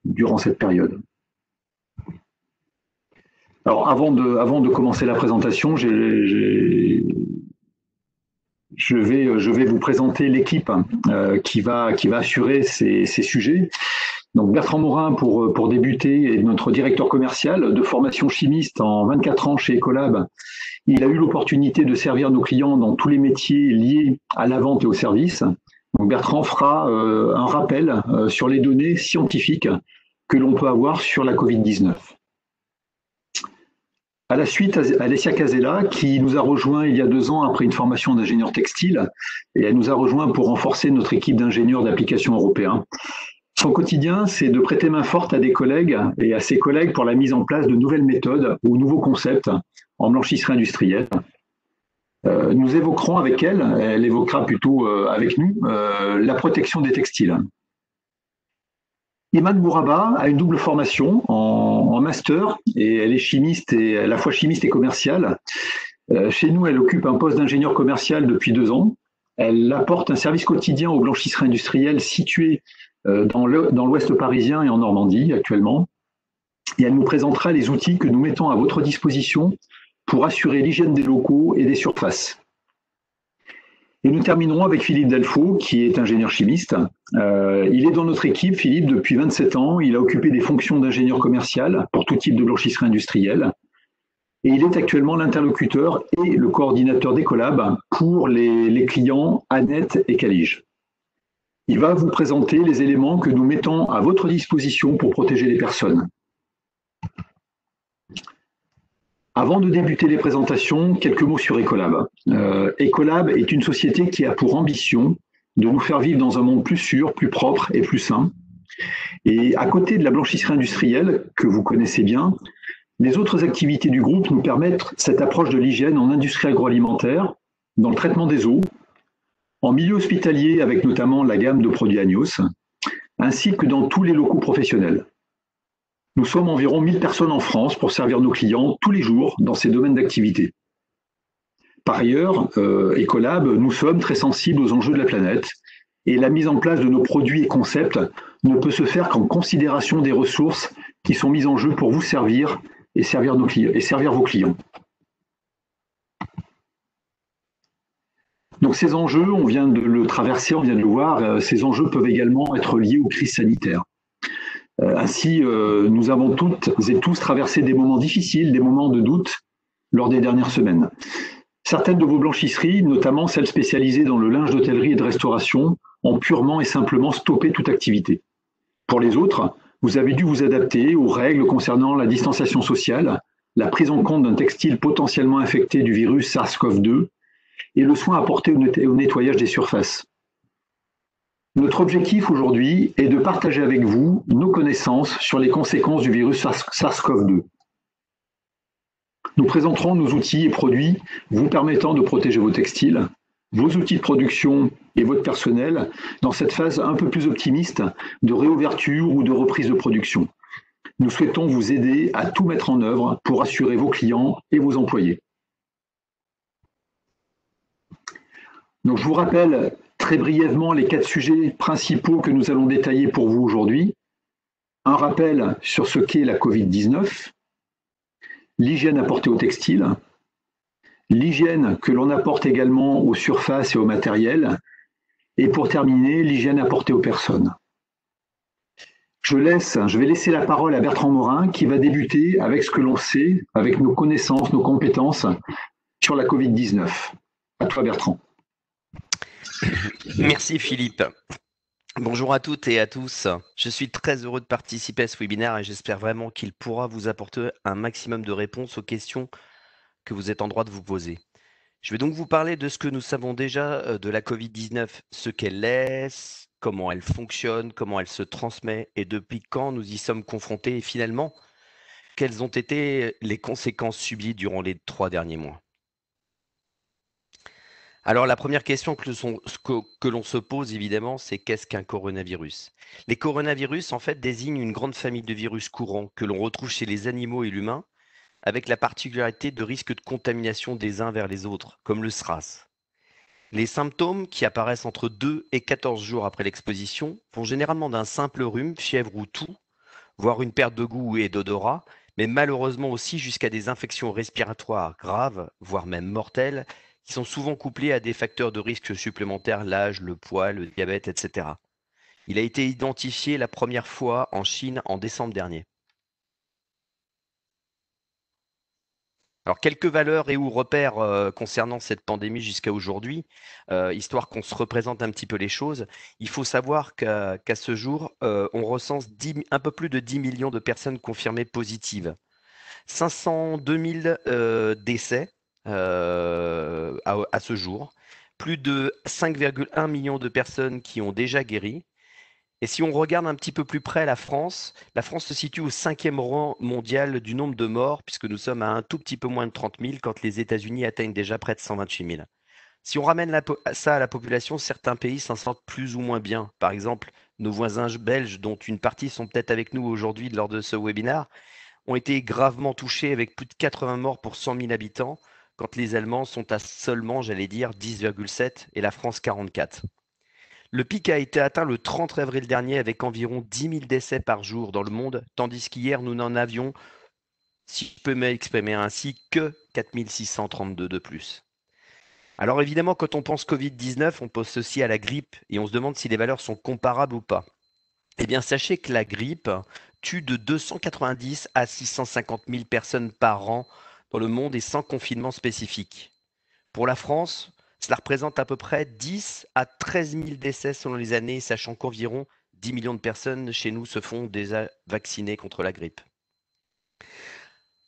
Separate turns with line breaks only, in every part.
durant cette période. Alors, avant de commencer la présentation, je vais vous présenter l'équipe qui va assurer ces sujets. Donc Bertrand Morin, pour débuter, est notre directeur commercial de formation chimiste en 24 ans chez Ecolab. Il a eu l'opportunité de servir nos clients dans tous les métiers liés à la vente et au service. Donc Bertrand fera un rappel sur les données scientifiques que l'on peut avoir sur la Covid-19. À la suite, Alessia Casella, qui nous a rejoint il y a 2 ans après une formation d'ingénieur textile, et elle nous a rejoint pour renforcer notre équipe d'ingénieurs d'application européens. Son quotidien, c'est de prêter main forte à des collègues et à ses collègues pour la mise en place de nouvelles méthodes ou nouveaux concepts en blanchisserie industrielle. Nous évoquerons avec elle évoquera plutôt avec nous, la protection des textiles. Iman Bouraba a une double formation en master et elle est chimiste et à la fois chimiste et commerciale. Chez nous, elle occupe un poste d'ingénieur commercial depuis 2 ans. Elle apporte un service quotidien aux blanchisseries industrielles situées dans l'ouest parisien et en Normandie actuellement. Et elle nous présentera les outils que nous mettons à votre disposition pour assurer l'hygiène des locaux et des surfaces. Et nous terminerons avec Philippe Delfaux, qui est ingénieur chimiste. Il est dans notre équipe, Philippe, depuis 27 ans. Il a occupé des fonctions d'ingénieur commercial pour tout type de blanchisserie industrielle. Et il est actuellement l'interlocuteur et le coordinateur d'Ecolab pour les clients Annette et Calige. Il va vous présenter les éléments que nous mettons à votre disposition pour protéger les personnes. Avant de débuter les présentations, quelques mots sur Ecolab. Ecolab est une société qui a pour ambition de nous faire vivre dans un monde plus sûr, plus propre et plus sain. Et à côté de la blanchisserie industrielle, que vous connaissez bien, les autres activités du groupe nous permettent cette approche de l'hygiène en industrie agroalimentaire, dans le traitement des eaux, en milieu hospitalier avec notamment la gamme de produits Agnos, ainsi que dans tous les locaux professionnels. Nous sommes environ 1000 personnes en France pour servir nos clients tous les jours dans ces domaines d'activité. Par ailleurs, Ecolab, nous sommes très sensibles aux enjeux de la planète et la mise en place de nos produits et concepts ne peut se faire qu'en considération des ressources qui sont mises en jeu pour vous servir et servir nos clients, et servir vos clients. Donc ces enjeux, on vient de le traverser, on vient de le voir, ces enjeux peuvent également être liés aux crises sanitaires. Ainsi, nous avons toutes et tous traversé des moments difficiles, des moments de doute lors des dernières semaines. Certaines de vos blanchisseries, notamment celles spécialisées dans le linge d'hôtellerie et de restauration, ont purement et simplement stoppé toute activité. Pour les autres, vous avez dû vous adapter aux règles concernant la distanciation sociale, la prise en compte d'un textile potentiellement infecté du virus SARS-CoV-2 et le soin apporté au nettoyage des surfaces. Notre objectif aujourd'hui est de partager avec vous nos connaissances sur les conséquences du virus SARS-CoV-2. Nous présenterons nos outils et produits vous permettant de protéger vos textiles, vos outils de production et votre personnel dans cette phase un peu plus optimiste de réouverture ou de reprise de production. Nous souhaitons vous aider à tout mettre en œuvre pour assurer vos clients et vos employés. Donc, je vous rappelle très brièvement les 4 sujets principaux que nous allons détailler pour vous aujourd'hui. Un rappel sur ce qu'est la Covid-19, l'hygiène apportée au textile, l'hygiène que l'on apporte également aux surfaces et au matériel, et pour terminer, l'hygiène apportée aux personnes. Je vais laisser la parole à Bertrand Morin qui va débuter avec ce que l'on sait, avec nos connaissances, nos compétences sur la Covid-19. À toi Bertrand.
Merci Philippe. Bonjour à toutes et à tous. Je suis très heureux de participer à ce webinaire et j'espère vraiment qu'il pourra vous apporter un maximum de réponses aux questions que vous êtes en droit de vous poser. Je vais donc vous parler de ce que nous savons déjà de la Covid-19, ce qu'elle est, comment elle fonctionne, comment elle se transmet et depuis quand nous y sommes confrontés et finalement, quelles ont été les conséquences subies durant les 3 derniers mois. Alors, la première question que l'on se pose, évidemment, c'est qu'est-ce qu'un coronavirus? Les coronavirus, en fait, désignent une grande famille de virus courants que l'on retrouve chez les animaux et l'humain, avec la particularité de risque de contamination des uns vers les autres, comme le SRAS. Les symptômes, qui apparaissent entre 2 et 14 jours après l'exposition, vont généralement d'un simple rhume, fièvre ou toux, voire une perte de goût et d'odorat, mais malheureusement aussi jusqu'à des infections respiratoires graves, voire même mortelles, qui sont souvent couplées à des facteurs de risque supplémentaires, l'âge, le poids, le diabète, etc. Il a été identifié la première fois en Chine en décembre dernier. Alors, quelques valeurs et ou repères concernant cette pandémie jusqu'à aujourd'hui, histoire qu'on se représente un petit peu les choses. Il faut savoir qu'à ce jour, on recense un peu plus de 10 millions de personnes confirmées positives. 502 000 décès à ce jour. Plus de 5,1 millions de personnes qui ont déjà guéri. Et si on regarde un petit peu plus près la France se situe au 5e rang mondial du nombre de morts, puisque nous sommes à un tout petit peu moins de 30 000, quand les États-Unis atteignent déjà près de 128 000. Si on ramène ça à la population, certains pays s'en sortent plus ou moins bien. Par exemple, nos voisins belges, dont une partie sont peut-être avec nous aujourd'hui lors de ce webinaire, ont été gravement touchés avec plus de 80 morts pour 100 000 habitants, quand les Allemands sont à seulement, j'allais dire, 10,7 et la France 44. Le pic a été atteint le 30 avril dernier avec environ 10 000 décès par jour dans le monde, tandis qu'hier, nous n'en avions, si je peux m'exprimer ainsi, que 4 632 de plus. Alors évidemment, quand on pense Covid-19, on pense aussi à la grippe et on se demande si les valeurs sont comparables ou pas. Eh bien, sachez que la grippe tue de 290 à 650 000 personnes par an dans le monde et sans confinement spécifique. Pour la France, cela représente à peu près 10 à 13 000 décès selon les années, sachant qu'environ 10 millions de personnes chez nous se font déjà vacciner contre la grippe.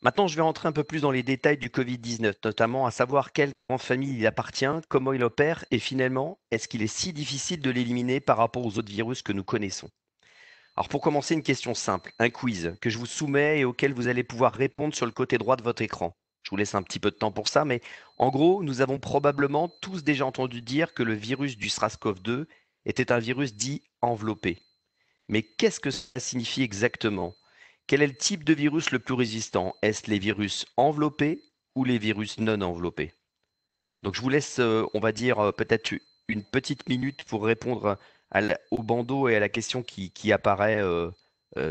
Maintenant, je vais rentrer un peu plus dans les détails du Covid-19, notamment à savoir quelle grande famille il appartient, comment il opère et finalement, est-ce qu'il est si difficile de l'éliminer par rapport aux autres virus que nous connaissons? Alors pour commencer, une question simple, un quiz que je vous soumets et auquel vous allez pouvoir répondre sur le côté droit de votre écran. Je vous laisse un petit peu de temps pour ça, mais en gros, nous avons probablement tous déjà entendu dire que le virus du SRAS-CoV-2 était un virus dit enveloppé. Mais qu'est-ce que ça signifie exactement? Quel est le type de virus le plus résistant? Est-ce les virus enveloppés ou les virus non enveloppés? Donc je vous laisse, on va dire, peut-être une petite minute pour répondre au bandeau et à la question qui apparaît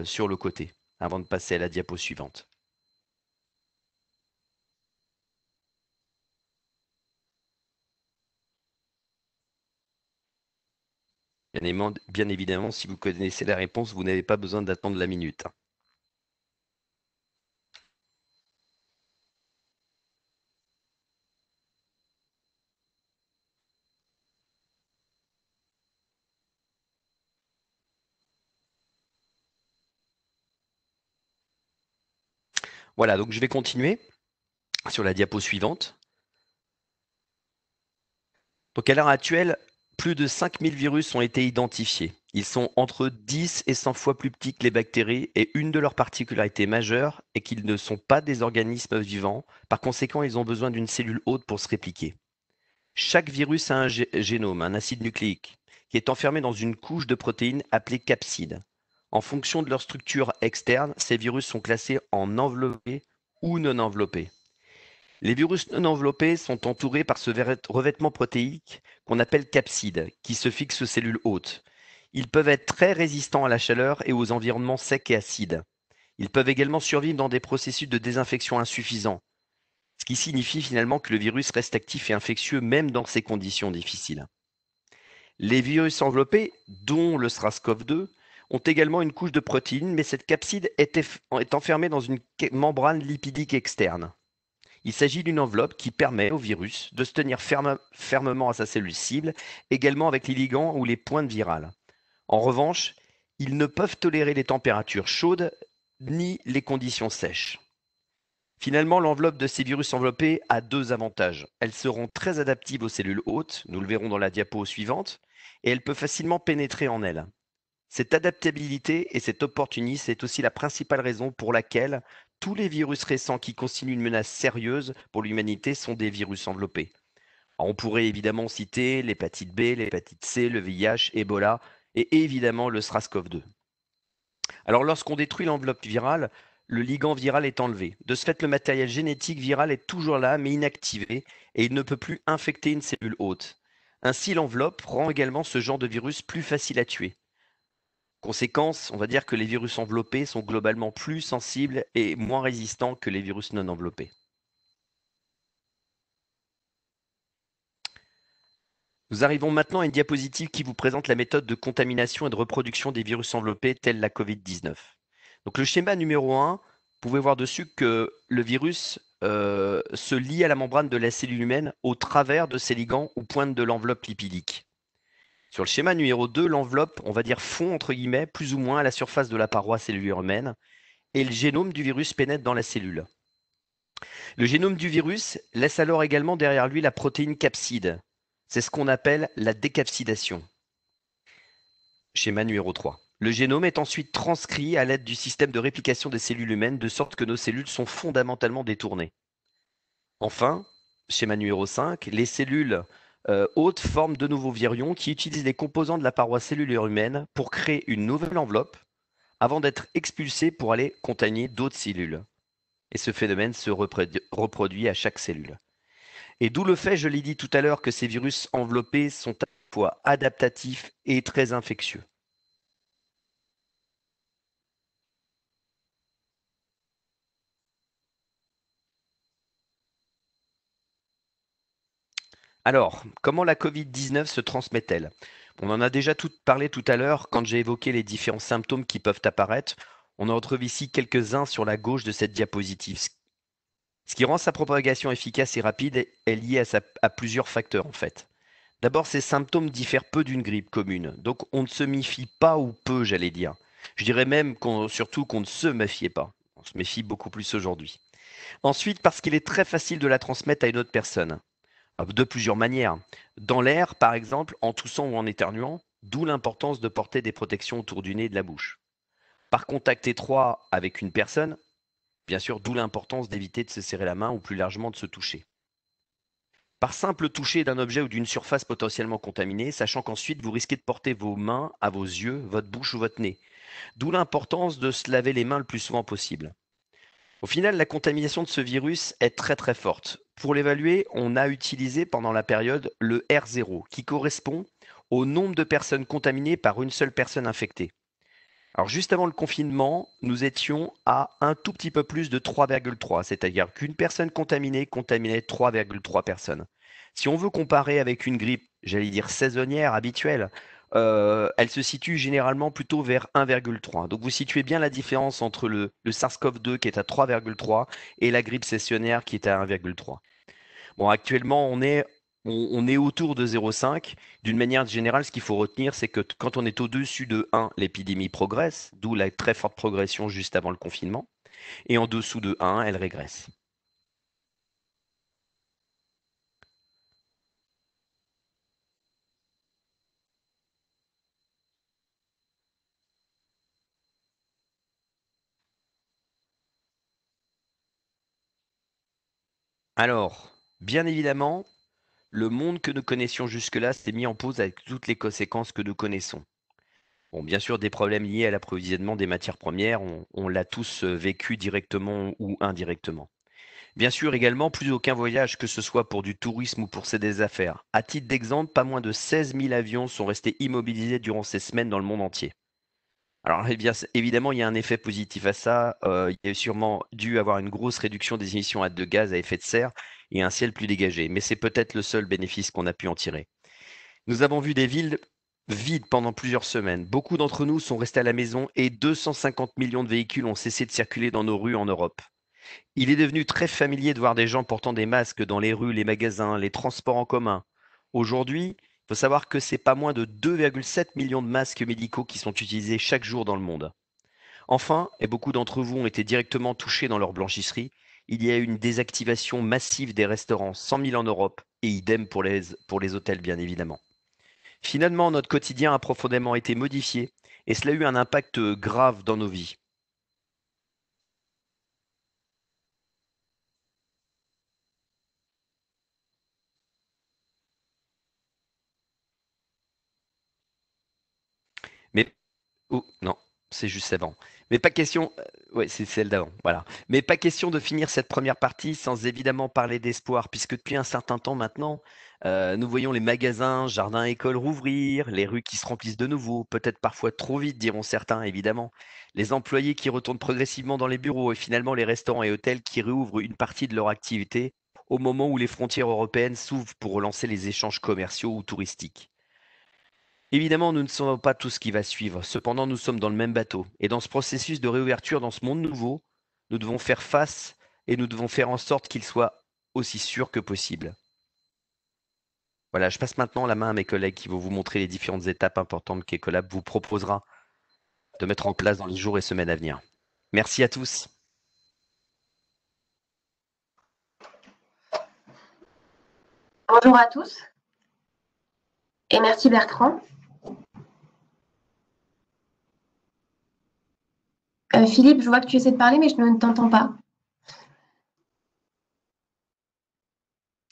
sur le côté, avant de passer à la diapo suivante. Bien évidemment, si vous connaissez la réponse, vous n'avez pas besoin d'attendre la minute. Voilà, donc je vais continuer sur la diapo suivante. Donc à l'heure actuelle, plus de 5000 virus ont été identifiés. Ils sont entre 10 et 100 fois plus petits que les bactéries et une de leurs particularités majeures est qu'ils ne sont pas des organismes vivants. Par conséquent, ils ont besoin d'une cellule hôte pour se répliquer. Chaque virus a un génome, un acide nucléique, qui est enfermé dans une couche de protéines appelée capside. En fonction de leur structure externe, ces virus sont classés en enveloppés ou non enveloppés. Les virus non enveloppés sont entourés par ce revêtement protéique qu'on appelle capside, qui se fixe aux cellules hôtes. Ils peuvent être très résistants à la chaleur et aux environnements secs et acides. Ils peuvent également survivre dans des processus de désinfection insuffisants, ce qui signifie finalement que le virus reste actif et infectieux même dans ces conditions difficiles. Les virus enveloppés, dont le SRAS-CoV-2, ont également une couche de protéines, mais cette capside est enfermée dans une membrane lipidique externe. Il s'agit d'une enveloppe qui permet au virus de se tenir fermement à sa cellule cible, également avec les ligands ou les pointes virales. En revanche, ils ne peuvent tolérer les températures chaudes ni les conditions sèches. Finalement, l'enveloppe de ces virus enveloppés a deux avantages. Elles seront très adaptives aux cellules hôtes, nous le verrons dans la diapo suivante, et elles peuvent facilement pénétrer en elles. Cette adaptabilité et cet opportunisme est aussi la principale raison pour laquelle tous les virus récents qui constituent une menace sérieuse pour l'humanité sont des virus enveloppés. Alors, on pourrait évidemment citer l'hépatite B, l'hépatite C, le VIH, Ebola et évidemment le SRAS-CoV-2. Alors lorsqu'on détruit l'enveloppe virale, le ligand viral est enlevé. De ce fait, le matériel génétique viral est toujours là mais inactivé et il ne peut plus infecter une cellule hôte. Ainsi, l'enveloppe rend également ce genre de virus plus facile à tuer. Conséquence, on va dire que les virus enveloppés sont globalement plus sensibles et moins résistants que les virus non enveloppés. Nous arrivons maintenant à une diapositive qui vous présente la méthode de contamination et de reproduction des virus enveloppés tels la Covid-19. Donc le schéma numéro 1, vous pouvez voir dessus que le virus se lie à la membrane de la cellule humaine au travers de ses ligands ou pointes de l'enveloppe lipidique. Sur le schéma numéro 2, l'enveloppe, on va dire fond entre guillemets, plus ou moins à la surface de la paroi cellulaire humaine, et le génome du virus pénètre dans la cellule. Le génome du virus laisse alors également derrière lui la protéine capside. C'est ce qu'on appelle la décapsidation. Schéma numéro 3. Le génome est ensuite transcrit à l'aide du système de réplication des cellules humaines, de sorte que nos cellules sont fondamentalement détournées. Enfin, schéma numéro 5, les cellules hôtes forment de nouveaux virions qui utilisent les composants de la paroi cellulaire humaine pour créer une nouvelle enveloppe avant d'être expulsés pour aller contaminer d'autres cellules. Et ce phénomène se reproduit à chaque cellule. Et d'où le fait, je l'ai dit tout à l'heure, que ces virus enveloppés sont à la fois adaptatifs et très infectieux. Alors, comment la Covid-19 se transmet-elle? On en a déjà parlé tout à l'heure quand j'ai évoqué les différents symptômes qui peuvent apparaître. On en retrouve ici quelques-uns sur la gauche de cette diapositive. Ce qui rend sa propagation efficace et rapide est lié à plusieurs facteurs en fait. D'abord, ces symptômes diffèrent peu d'une grippe commune, donc on ne se méfie pas ou peu, j'allais dire. Je dirais même surtout qu'on ne se méfiait pas. On se méfie beaucoup plus aujourd'hui. Ensuite, parce qu'il est très facile de la transmettre à une autre personne, de plusieurs manières. Dans l'air, par exemple, en toussant ou en éternuant, d'où l'importance de porter des protections autour du nez et de la bouche. Par contact étroit avec une personne, bien sûr, d'où l'importance d'éviter de se serrer la main ou plus largement de se toucher. Par simple toucher d'un objet ou d'une surface potentiellement contaminée, sachant qu'ensuite vous risquez de porter vos mains à vos yeux, votre bouche ou votre nez. D'où l'importance de se laver les mains le plus souvent possible. Au final, la contamination de ce virus est très très forte. Pour l'évaluer, on a utilisé pendant la période le R0, qui correspond au nombre de personnes contaminées par une seule personne infectée. Alors juste avant le confinement, nous étions à un tout petit peu plus de 3,3, c'est-à-dire qu'une personne contaminée contaminait 3,3 personnes. Si on veut comparer avec une grippe, j'allais dire saisonnière, habituelle, elle se situe généralement plutôt vers 1,3. Donc vous situez bien la différence entre le SARS-CoV-2 qui est à 3,3 et la grippe saisonnière qui est à 1,3. Bon, actuellement, on est autour de 0,5. D'une manière générale, ce qu'il faut retenir, c'est que quand on est au-dessus de 1, l'épidémie progresse, d'où la très forte progression juste avant le confinement. Et en dessous de 1, elle régresse. Alors, bien évidemment, le monde que nous connaissions jusque-là s'est mis en pause avec toutes les conséquences que nous connaissons. Bon, bien sûr, des problèmes liés à l'approvisionnement des matières premières, on l'a tous vécu directement ou indirectement. Bien sûr, également, plus aucun voyage, que ce soit pour du tourisme ou pour des affaires. À titre d'exemple, pas moins de 16 000 avions sont restés immobilisés durant ces semaines dans le monde entier. Alors, eh bien, évidemment, il y a un effet positif à ça. Il y a sûrement dû avoir une grosse réduction des émissions de gaz à effet de serre et un ciel plus dégagé. Mais c'est peut-être le seul bénéfice qu'on a pu en tirer. Nous avons vu des villes vides pendant plusieurs semaines. Beaucoup d'entre nous sont restés à la maison et 250 millions de véhicules ont cessé de circuler dans nos rues en Europe. Il est devenu très familier de voir des gens portant des masques dans les rues, les magasins, les transports en commun. Aujourd'hui, il faut savoir que c'est pas moins de 2,7 millions de masques médicaux qui sont utilisés chaque jour dans le monde. Enfin, et beaucoup d'entre vous ont été directement touchés dans leur blanchisserie, il y a eu une désactivation massive des restaurants, 100 000 en Europe, et idem pour les hôtels bien évidemment. Finalement, notre quotidien a profondément été modifié, et cela a eu un impact grave dans nos vies. Mais Oh, non, c'est juste avant. Mais pas question. Ouais, c'est celle d'avant, voilà. Mais pas question de finir cette première partie sans évidemment parler d'espoir, puisque depuis un certain temps maintenant, nous voyons les magasins, jardins, écoles rouvrir, les rues qui se remplissent de nouveau, peut-être parfois trop vite, diront certains, évidemment. Les employés qui retournent progressivement dans les bureaux et finalement les restaurants et hôtels qui réouvrent une partie de leur activité au moment où les frontières européennes s'ouvrent pour relancer les échanges commerciaux ou touristiques. Évidemment, nous ne savons pas tout ce qui va suivre. Cependant, nous sommes dans le même bateau. Et dans ce processus de réouverture, dans ce monde nouveau, nous devons faire face et nous devons faire en sorte qu'il soit aussi sûr que possible. Voilà, je passe maintenant la main à mes collègues qui vont vous montrer les différentes étapes importantes qu'Ecolab vous proposera de mettre en place dans les jours et semaines à venir. Merci à tous.
Bonjour à tous et merci Bertrand. Philippe, je vois que tu essaies de parler, mais je ne t'entends pas.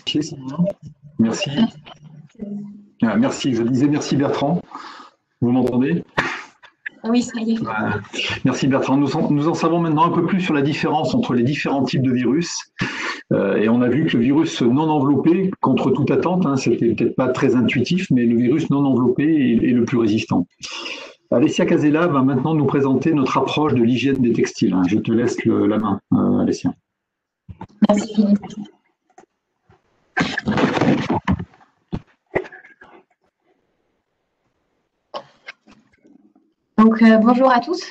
Ok, c'est bon. Merci. Merci, je disais merci Bertrand. Vous m'entendez?
Oui, ça y est.
Merci Bertrand. Nous en savons maintenant un peu plus sur la différence entre les différents types de virus. Et on a vu que le virus non enveloppé, contre toute attente, c'était peut-être pas très intuitif, mais le virus non enveloppé est le plus résistant. Alessia Casella va maintenant nous présenter notre approche de l'hygiène des textiles. Je te laisse la main, Alessia.
Merci Philippe. Donc bonjour à tous.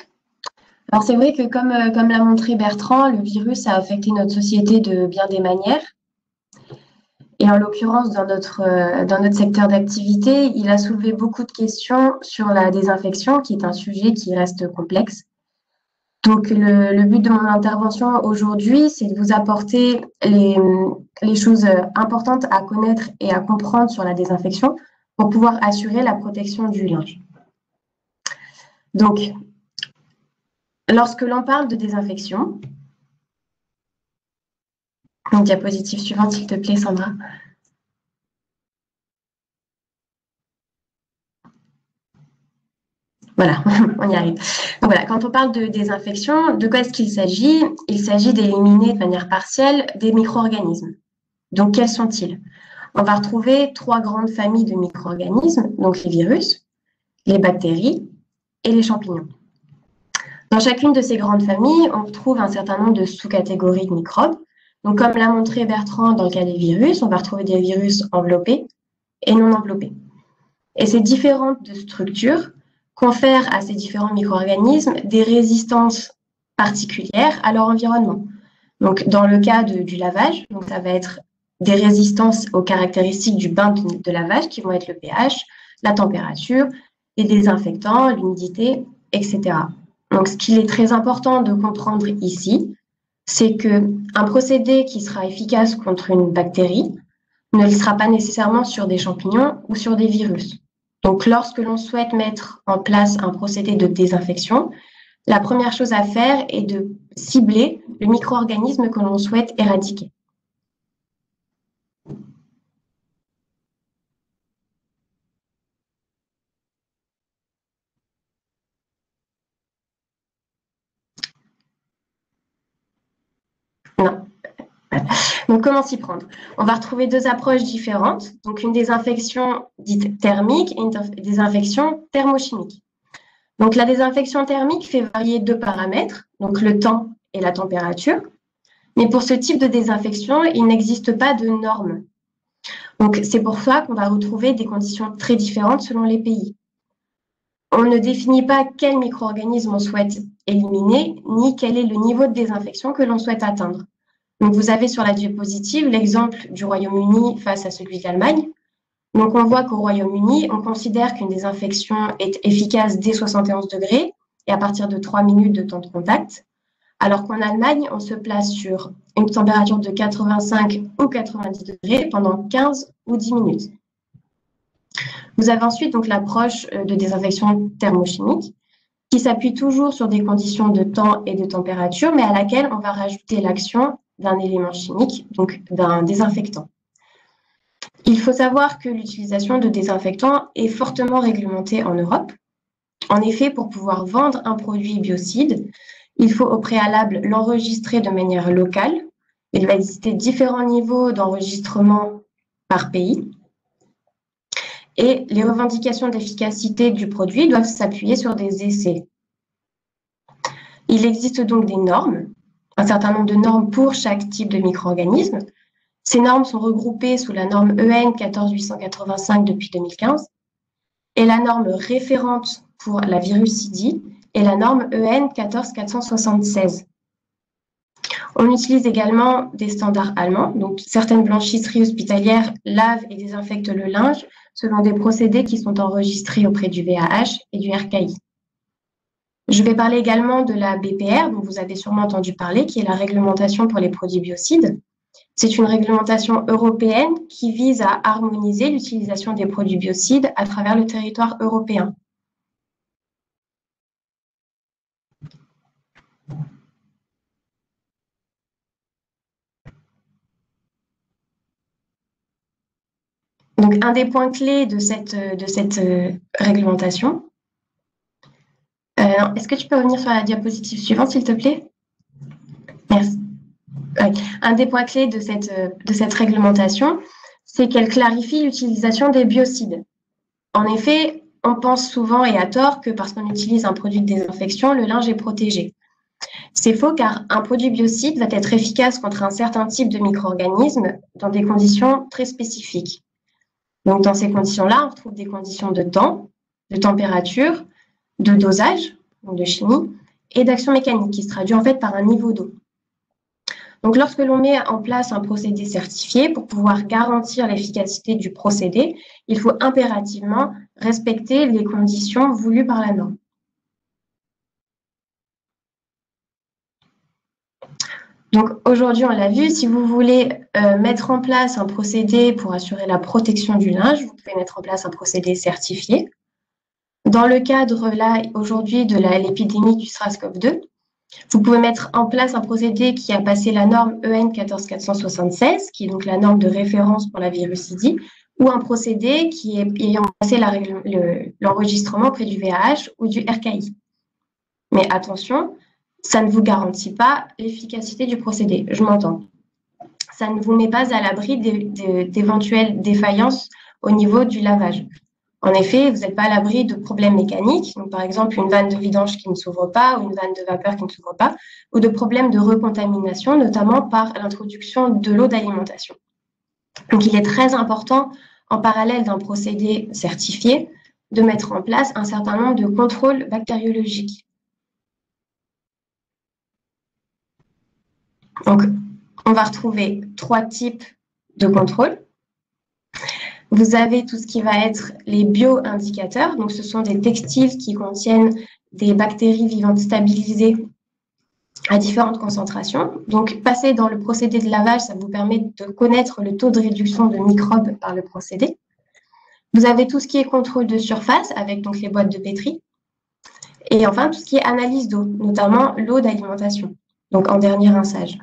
Alors c'est vrai que comme l'a montré Bertrand, le virus a affecté notre société de bien des manières. Et en l'occurrence, dans notre secteur d'activité, il a soulevé beaucoup de questions sur la désinfection, qui est un sujet qui reste complexe. Donc, le but de mon intervention aujourd'hui, c'est de vous apporter les choses importantes à connaître et à comprendre sur la désinfection pour pouvoir assurer la protection du linge. Donc, lorsque l'on parle de désinfection, donc, diapositive suivante, s'il te plaît, Sandra. Voilà, on y arrive. Donc voilà, quand on parle de désinfection, de quoi est-ce qu'il s'agit? Il s'agit d'éliminer de manière partielle des micro-organismes. Donc, quels sont-ils? On va retrouver 3 grandes familles de micro-organismes, donc les virus, les bactéries et les champignons. Dans chacune de ces grandes familles, on retrouve un certain nombre de sous-catégories de microbes. Donc, comme l'a montré Bertrand dans le cas des virus, on va retrouver des virus enveloppés et non enveloppés. Et ces différentes structures confèrent à ces différents micro-organismes des résistances particulières à leur environnement. Donc, dans le cas du lavage, donc ça va être des résistances aux caractéristiques du bain de lavage qui vont être le pH, la température, les désinfectants, l'humidité, etc. Donc, ce qu'il est très important de comprendre ici, c'est qu'un procédé qui sera efficace contre une bactérie ne le sera pas nécessairement sur des champignons ou sur des virus. Donc, lorsque l'on souhaite mettre en place un procédé de désinfection, la première chose à faire est de cibler le micro-organisme que l'on souhaite éradiquer. Non. Donc, comment s'y prendre? On va retrouver 2 approches différentes. Donc, une désinfection dite thermique et une désinfection thermochimique. Donc, la désinfection thermique fait varier 2 paramètres, donc le temps et la température. Mais pour ce type de désinfection, il n'existe pas de normes. Donc, c'est pour ça qu'on va retrouver des conditions très différentes selon les pays. On ne définit pas quel micro-organisme on souhaite éliminer, ni quel est le niveau de désinfection que l'on souhaite atteindre. Donc, vous avez sur la diapositive l'exemple du Royaume-Uni face à celui de l'Allemagne. Donc, on voit qu'au Royaume-Uni, on considère qu'une désinfection est efficace dès 71 degrés et à partir de 3 minutes de temps de contact, alors qu'en Allemagne, on se place sur une température de 85 ou 90 degrés pendant 15 ou 10 minutes. Vous avez ensuite donc l'approche de désinfection thermochimique qui s'appuie toujours sur des conditions de temps et de température, mais à laquelle on va rajouter l'action d'un élément chimique, donc d'un désinfectant. Il faut savoir que l'utilisation de désinfectants est fortement réglementée en Europe. En effet, pour pouvoir vendre un produit biocide, Il faut au préalable l'enregistrer de manière locale. Il va exister différents niveaux d'enregistrement par pays. Et les revendications d'efficacité du produit doivent s'appuyer sur des essais. Il existe donc des normes, un certain nombre de normes pour chaque type de micro-organisme. Ces normes sont regroupées sous la norme EN 14885 depuis 2015 et la norme référente pour la virucidie est la norme EN 14476. On utilise également des standards allemands, donc certaines blanchisseries hospitalières lavent et désinfectent le linge selon des procédés qui sont enregistrés auprès du VAH et du RKI. Je vais parler également de la BPR, dont vous avez sûrement entendu parler, qui est la réglementation pour les produits biocides. C'est une réglementation européenne qui vise à harmoniser l'utilisation des produits biocides à travers le territoire européen. Donc, un des points clés de cette réglementation. Est-ce que tu peux revenir sur la diapositive suivante, s'il te plaît? Merci. Un des points clés de cette réglementation, c'est qu'elle clarifie l'utilisation des biocides. En effet, on pense souvent et à tort que parce qu'on utilise un produit de désinfection, le linge est protégé. C'est faux car un produit biocide va être efficace contre un certain type de micro-organismes dans des conditions très spécifiques. Donc, dans ces conditions-là, on retrouve des conditions de temps, de température, de dosage, donc de chimie, et d'action mécanique qui se traduit en fait par un niveau d'eau. Donc, lorsque l'on met en place un procédé certifié, pour pouvoir garantir l'efficacité du procédé, il faut impérativement respecter les conditions voulues par la norme. Donc, aujourd'hui, on l'a vu, si vous voulez mettre en place un procédé pour assurer la protection du linge, vous pouvez mettre en place un procédé certifié. Dans le cadre, là, aujourd'hui, de l'épidémie du SARS-CoV-2, vous pouvez mettre en place un procédé qui a passé la norme EN 14476, qui est donc la norme de référence pour la virucidie, ou un procédé qui est ayant passé l'enregistrement auprès du VAH ou du RKI. Mais attention, ça ne vous garantit pas l'efficacité du procédé, je m'entends. Ça ne vous met pas à l'abri d'éventuelles défaillances au niveau du lavage. En effet, vous n'êtes pas à l'abri de problèmes mécaniques, donc par exemple une vanne de vidange qui ne s'ouvre pas ou une vanne de vapeur qui ne s'ouvre pas, ou de problèmes de recontamination, notamment par l'introduction de l'eau d'alimentation. Donc il est très important, en parallèle d'un procédé certifié, de mettre en place un certain nombre de contrôles bactériologiques. Donc, on va retrouver 3 types de contrôles. Vous avez tout ce qui va être les bio-indicateurs. Donc, ce sont des textiles qui contiennent des bactéries vivantes stabilisées à différentes concentrations. Donc, passer dans le procédé de lavage, ça vous permet de connaître le taux de réduction de microbes par le procédé. Vous avez tout ce qui est contrôle de surface avec donc les boîtes de pétri. Et enfin, tout ce qui est analyse d'eau, notamment l'eau d'alimentation, donc en dernier rinçage.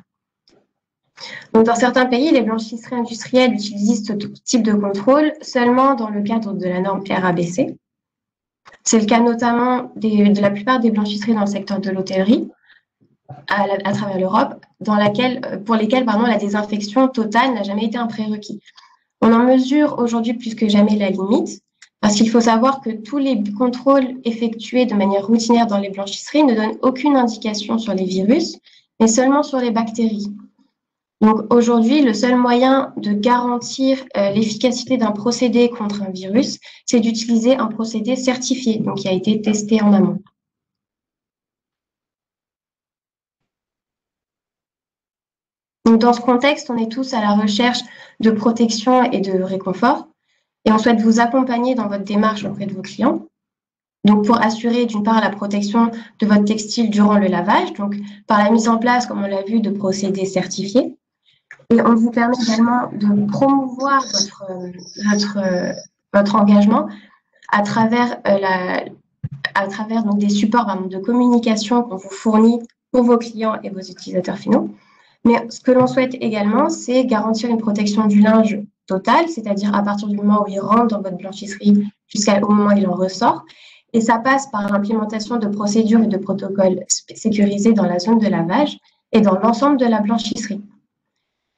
Donc, dans certains pays, les blanchisseries industrielles utilisent ce type de contrôle seulement dans le cadre de la norme RABC. C'est le cas notamment de la plupart des blanchisseries dans le secteur de l'hôtellerie à travers l'Europe, pour lesquelles la désinfection totale n'a jamais été un prérequis. On en mesure aujourd'hui plus que jamais la limite, parce qu'il faut savoir que tous les contrôles effectués de manière routinière dans les blanchisseries ne donnent aucune indication sur les virus, mais seulement sur les bactéries. Donc aujourd'hui, le seul moyen de garantir l'efficacité d'un procédé contre un virus, c'est d'utiliser un procédé certifié, donc qui a été testé en amont. Donc dans ce contexte, on est tous à la recherche de protection et de réconfort, et on souhaite vous accompagner dans votre démarche auprès de vos clients. Donc, pour assurer d'une part la protection de votre textile durant le lavage, donc par la mise en place, comme on l'a vu, de procédés certifiés. Et on vous permet également de promouvoir votre engagement à travers, donc des supports de communication qu'on vous fournit pour vos clients et vos utilisateurs finaux. Mais ce que l'on souhaite également, c'est garantir une protection du linge totale, c'est-à-dire à partir du moment où il rentre dans votre blanchisserie jusqu'au moment où il en ressort, Et ça passe par l'implémentation de procédures et de protocoles sécurisés dans la zone de lavage et dans l'ensemble de la blanchisserie.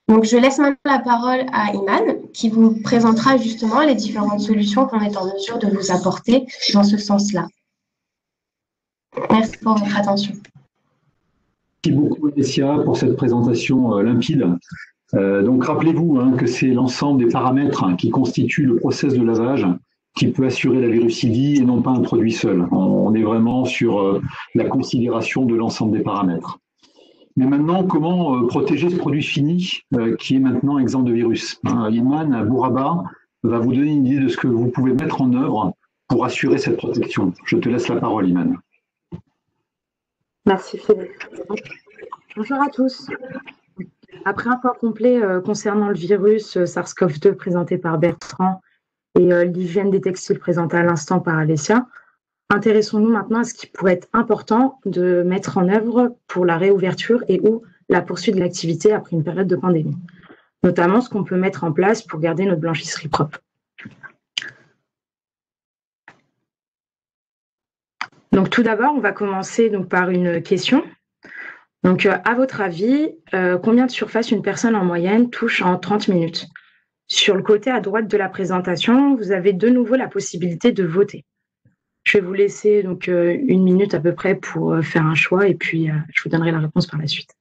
Donc, je laisse maintenant la parole à Iman, qui vous présentera justement les différentes solutions qu'on est en mesure de vous apporter dans ce sens-là. Merci pour votre attention.
Merci beaucoup, Alessia, pour cette présentation limpide. Donc, rappelez-vous que c'est l'ensemble des paramètres qui constituent le process de lavage qui peut assurer la virucidie et non pas un produit seul. On est vraiment sur la considération de l'ensemble des paramètres. Mais maintenant, comment protéger ce produit fini qui est maintenant exempt de virus? Iman Bouraba va vous donner une idée de ce que vous pouvez mettre en œuvre pour assurer cette protection. Je te laisse la parole, Iman.
Merci Philippe. Bonjour à tous. Après un point complet concernant le virus SARS-CoV-2 présenté par Bertrand et l'hygiène des textiles présentée à l'instant par Alessia, intéressons-nous maintenant à ce qui pourrait être important de mettre en œuvre pour la réouverture et ou la poursuite de l'activité après une période de pandémie, notamment ce qu'on peut mettre en place pour garder notre blanchisserie propre. Donc tout d'abord, on va commencer donc, par une question. Donc à votre avis, combien de surface une personne en moyenne touche en 30 minutes? Sur le côté à droite de la présentation, vous avez de nouveau la possibilité de voter. Je vais vous laisser donc 1 minute à peu près pour faire un choix et puis je vous donnerai la réponse par la suite.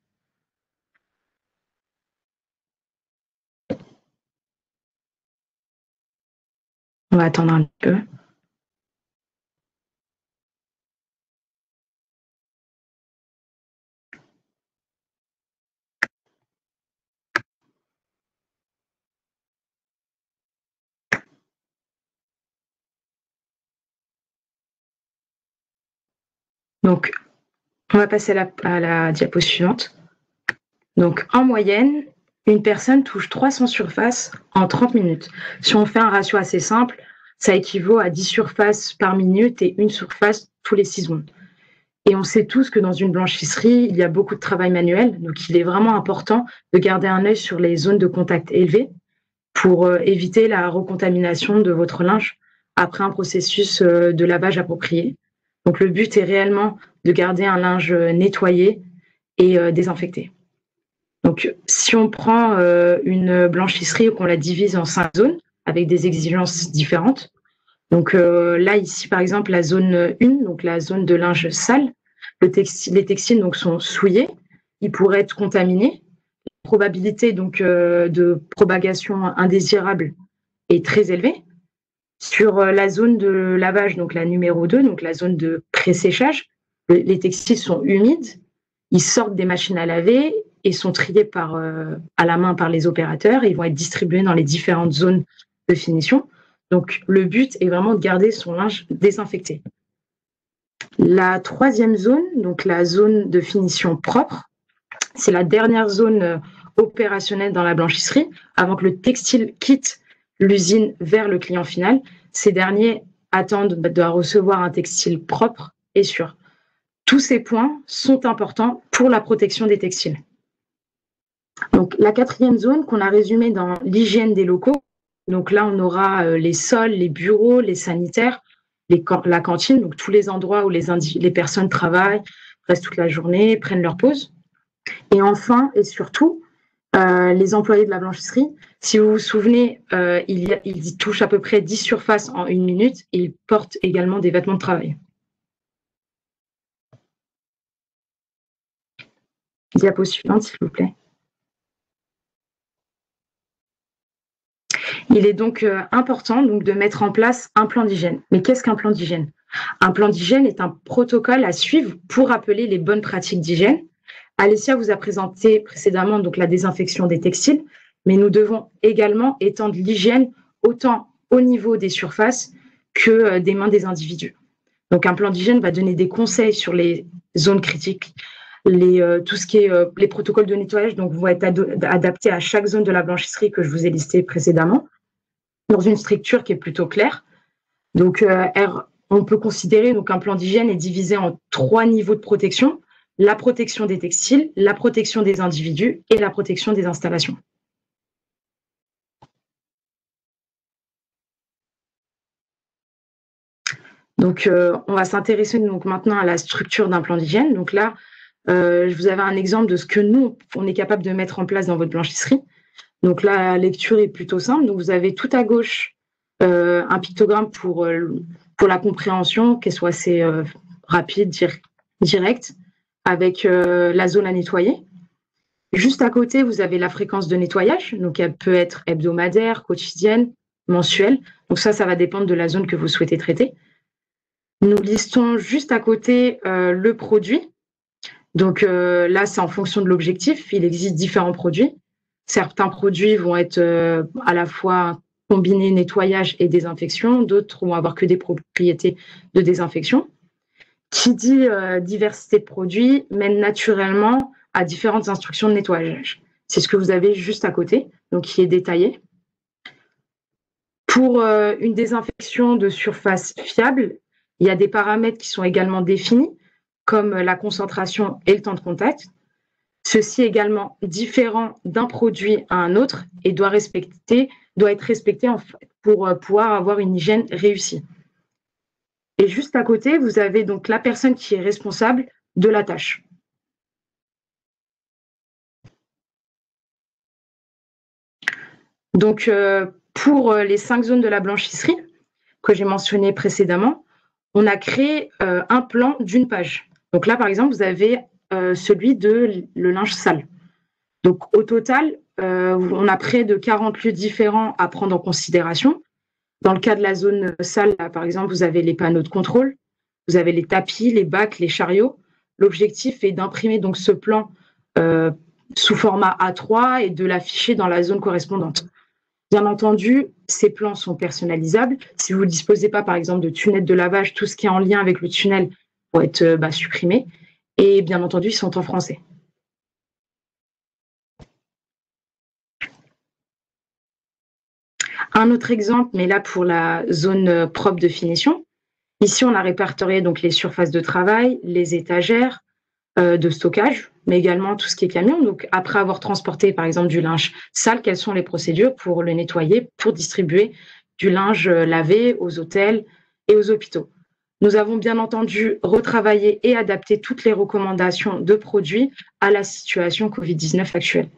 On va attendre un peu. Donc, on va passer à la diapo suivante. Donc, en moyenne, une personne touche 300 surfaces en 30 minutes. Si on fait un ratio assez simple, ça équivaut à 10 surfaces par minute et 1 surface tous les 6 secondes. Et on sait tous que dans une blanchisserie, il y a beaucoup de travail manuel. Donc, il est vraiment important de garder un œil sur les zones de contact élevées pour éviter la recontamination de votre linge après un processus de lavage approprié. Donc, le but est réellement de garder un linge nettoyé et désinfecté. Donc, si on prend une blanchisserie et qu'on la divise en 5 zones avec des exigences différentes, donc là, ici, par exemple, la zone 1, donc la zone de linge sale, les textiles donc, sont souillés, ils pourraient être contaminés. La probabilité donc, de propagation indésirable est très élevée. Sur la zone de lavage, donc la numéro 2, donc la zone de pré-séchage, les textiles sont humides, ils sortent des machines à laver et sont triés à la main par les opérateurs et ils vont être distribués dans les différentes zones de finition. Donc, le but est vraiment de garder son linge désinfecté. La 3e zone, donc la zone de finition propre, c'est la dernière zone opérationnelle dans la blanchisserie avant que le textile quitte l'usine vers le client final. Ces derniers attendent de recevoir un textile propre et sûr. Tous ces points sont importants pour la protection des textiles. Donc, la 4e zone qu'on a résumée dans l'hygiène des locaux, donc là, on aura les sols, les bureaux, les sanitaires, la cantine, donc tous les endroits où les personnes travaillent, restent toute la journée, prennent leur pause. Et enfin, et surtout, les employés de la blanchisserie, si vous vous souvenez, ils touchent à peu près 10 surfaces en 1 minute et ils portent également des vêtements de travail. Diapo suivante, s'il vous plaît. Il est donc important de mettre en place un plan d'hygiène. Mais qu'est-ce qu'un plan d'hygiène? Un plan d'hygiène est un protocole à suivre pour rappeler les bonnes pratiques d'hygiène. Alessia vous a présenté précédemment donc, la désinfection des textiles, mais nous devons également étendre l'hygiène autant au niveau des surfaces que des mains des individus. Donc, un plan d'hygiène va donner des conseils sur les zones critiques, tout ce qui est les protocoles de nettoyage donc, vont être adaptés à chaque zone de la blanchisserie que je vous ai listée précédemment, dans une structure qui est plutôt claire. Donc, on peut considérer qu'un plan d'hygiène est divisé en 3 niveaux de protection: la protection des textiles, la protection des individus et la protection des installations. Donc, on va s'intéresser donc maintenant à la structure d'un plan d'hygiène. Donc là, je vous avais un exemple de ce que nous, on est capable de mettre en place dans votre blanchisserie. Donc la lecture est plutôt simple. Donc, vous avez tout à gauche un pictogramme pour la compréhension, qu'elle soit assez rapide, directe, avec la zone à nettoyer. Juste à côté, vous avez la fréquence de nettoyage. Donc, elle peut être hebdomadaire, quotidienne, mensuelle. Donc ça va dépendre de la zone que vous souhaitez traiter. Nous listons juste à côté le produit. Donc là, c'est en fonction de l'objectif. Il existe différents produits. Certains produits vont être à la fois combinés nettoyage et désinfection. D'autres vont avoir que des propriétés de désinfection. Qui dit diversité de produits mène naturellement à différentes instructions de nettoyage. C'est ce que vous avez juste à côté, donc qui est détaillé. Pour une désinfection de surface fiable, il y a des paramètres qui sont également définis, comme la concentration et le temps de contact. Ceci est également différent d'un produit à un autre et doit être respecté en fait, pour pouvoir avoir une hygiène réussie. Et juste à côté, vous avez donc la personne qui est responsable de la tâche. Donc, pour les 5 zones de la blanchisserie que j'ai mentionnées précédemment, on a créé un plan d'une page. Donc là, par exemple, vous avez celui de le linge sale. Donc, au total, on a près de 40 lieux différents à prendre en considération. Dans le cas de la zone sale, là, par exemple, vous avez les panneaux de contrôle, vous avez les tapis, les bacs, les chariots. L'objectif est d'imprimer donc ce plan sous format A3 et de l'afficher dans la zone correspondante. Bien entendu, ces plans sont personnalisables. Si vous ne disposez pas, par exemple, de tunnel de lavage, tout ce qui est en lien avec le tunnel va être supprimé. Et bien entendu, ils sont en français. Un autre exemple, mais là pour la zone propre de finition. Ici, on a répertorié donc les surfaces de travail, les étagères de stockage, mais également tout ce qui est camion. Donc, après avoir transporté, par exemple, du linge sale, quelles sont les procédures pour le nettoyer, pour distribuer du linge lavé aux hôtels et aux hôpitaux. Nous avons bien entendu retravaillé et adapté toutes les recommandations de produits à la situation Covid-19 actuelle.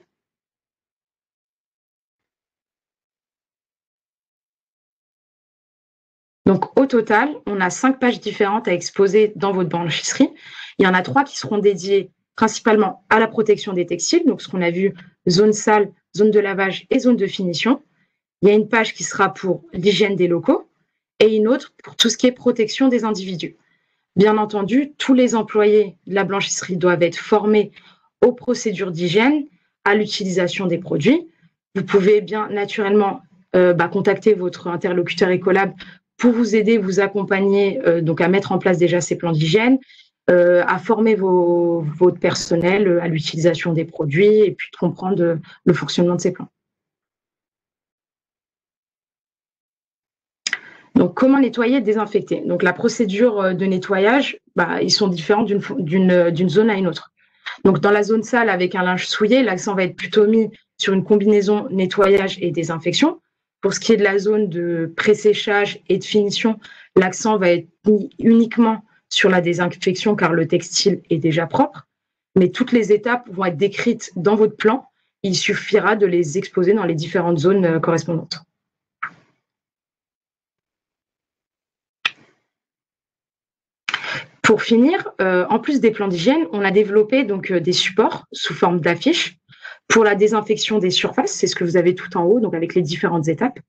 Donc, au total, on a 5 pages différentes à exposer dans votre blanchisserie. Il y en a 3 qui seront dédiées principalement à la protection des textiles, donc ce qu'on a vu, zone sale, zone de lavage et zone de finition. Il y a une page qui sera pour l'hygiène des locaux et une autre pour tout ce qui est protection des individus. Bien entendu, tous les employés de la blanchisserie doivent être formés aux procédures d'hygiène, à l'utilisation des produits. Vous pouvez bien naturellement contacter votre interlocuteur Ecolab pour vous aider, vous accompagner donc à mettre en place déjà ces plans d'hygiène, à former votre personnel à l'utilisation des produits et puis de comprendre le fonctionnement de ces plans. Donc, comment nettoyer et désinfecter? Donc, la procédure de nettoyage, ils sont différents d'une zone à une autre. Donc, dans la zone sale, avec un linge souillé, l'accent va être plutôt mis sur une combinaison nettoyage et désinfection. Pour ce qui est de la zone de pré-séchage et de finition, l'accent va être mis uniquement sur la désinfection car le textile est déjà propre. Mais toutes les étapes vont être décrites dans votre plan. Il suffira de les exposer dans les différentes zones correspondantes. Pour finir, en plus des plans d'hygiène, on a développé donc des supports sous forme d'affiches pour la désinfection des surfaces, c'est ce que vous avez tout en haut, donc avec les différentes étapes,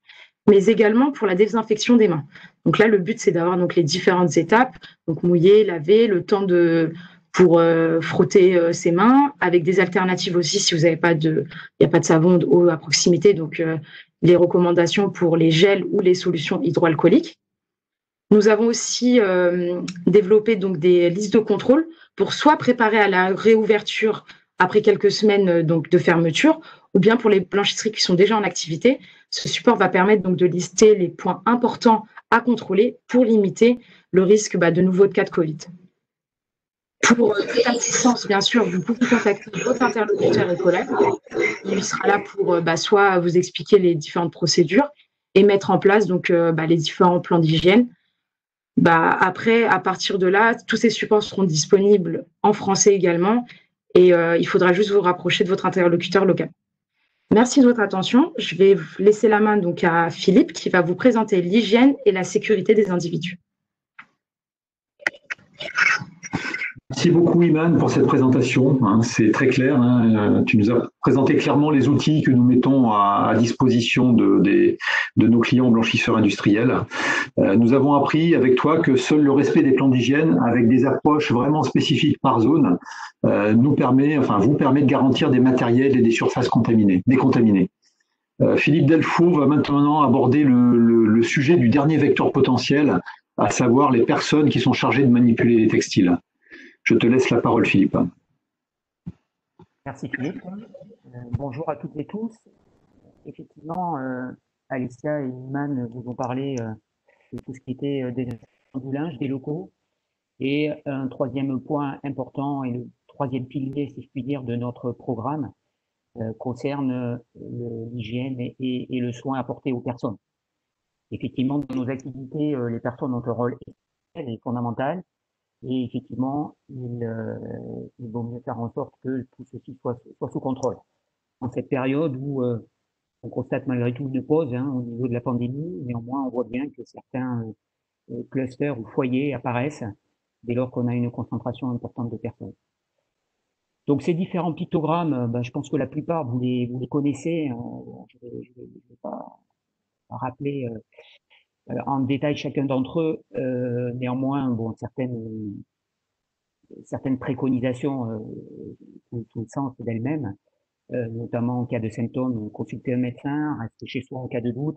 mais également pour la désinfection des mains. Donc là, le but, c'est d'avoir donc les différentes étapes, donc mouiller, laver, le temps pour frotter ses mains, avec des alternatives aussi si vous n'avez pas il n'y a pas de savon d'eau à proximité, donc les recommandations pour les gels ou les solutions hydroalcooliques. Nous avons aussi développé donc des listes de contrôle pour soit préparer à la réouverture après quelques semaines donc de fermeture, ou bien pour les blanchisseries qui sont déjà en activité. Ce support va permettre donc de lister les points importants à contrôler pour limiter le risque de nouveau de cas de Covid. Pour toute assistance, bien sûr, vous pouvez contacter votre interlocuteur Ecolab. Il sera là pour soit vous expliquer les différentes procédures et mettre en place donc les différents plans d'hygiène. Après, à partir de là, tous ces supports seront disponibles en français également et il faudra juste vous rapprocher de votre interlocuteur local. Merci de votre attention. Je vais laisser la main donc à Philippe qui va vous présenter l'hygiène et la sécurité des individus.
Merci beaucoup, Iman, pour cette présentation. C'est très clair. Tu nous as présenté clairement les outils que nous mettons à disposition de nos clients blanchisseurs industriels. Nous avons appris avec toi que seul le respect des plans d'hygiène, avec des approches vraiment spécifiques par zone, vous permet de garantir des matériels et des surfaces décontaminées. Philippe Delfour va maintenant aborder le sujet du dernier vecteur potentiel, à savoir les personnes qui sont chargées de manipuler les textiles. Je te laisse la parole, Philippe.
Merci, Philippe. Bonjour à toutes et tous. Effectivement, Alicia et Iman vous ont parlé de tout ce qui était des du linge, des locaux. Et un troisième point important et le troisième pilier, si je puis dire, de notre programme concerne l'hygiène et le soin apporté aux personnes. Effectivement, dans nos activités, les personnes ont un rôle essentiel et fondamental. Et effectivement, il vaut mieux faire en sorte que tout ceci soit sous contrôle. En cette période où on constate malgré tout une pause au niveau de la pandémie, néanmoins on voit bien que certains clusters ou foyers apparaissent dès lors qu'on a une concentration importante de personnes. Donc ces différents pictogrammes, je pense que la plupart vous les connaissez. Je vais pas rappeler en détail chacun d'entre eux. Néanmoins, certaines préconisations tout le sens d'elles-mêmes, notamment en cas de symptômes, consulter un médecin, rester chez soi en cas de doute.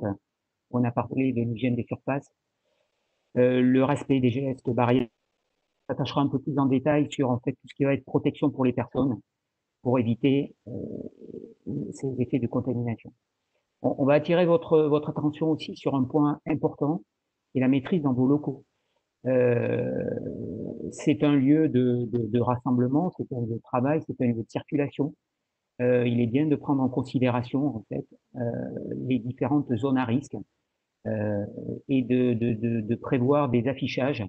On a parlé de l'hygiène des surfaces, le respect des gestes barrières. On s'attachera un peu plus en détail sur en fait tout ce qui va être protection pour les personnes, pour éviter ces effets de contamination. On va attirer votre attention aussi sur un point important, qui est la maîtrise dans vos locaux. C'est un lieu de rassemblement, c'est un lieu de travail, c'est un lieu de circulation. Il est bien de prendre en considération en fait les différentes zones à risque et de prévoir des affichages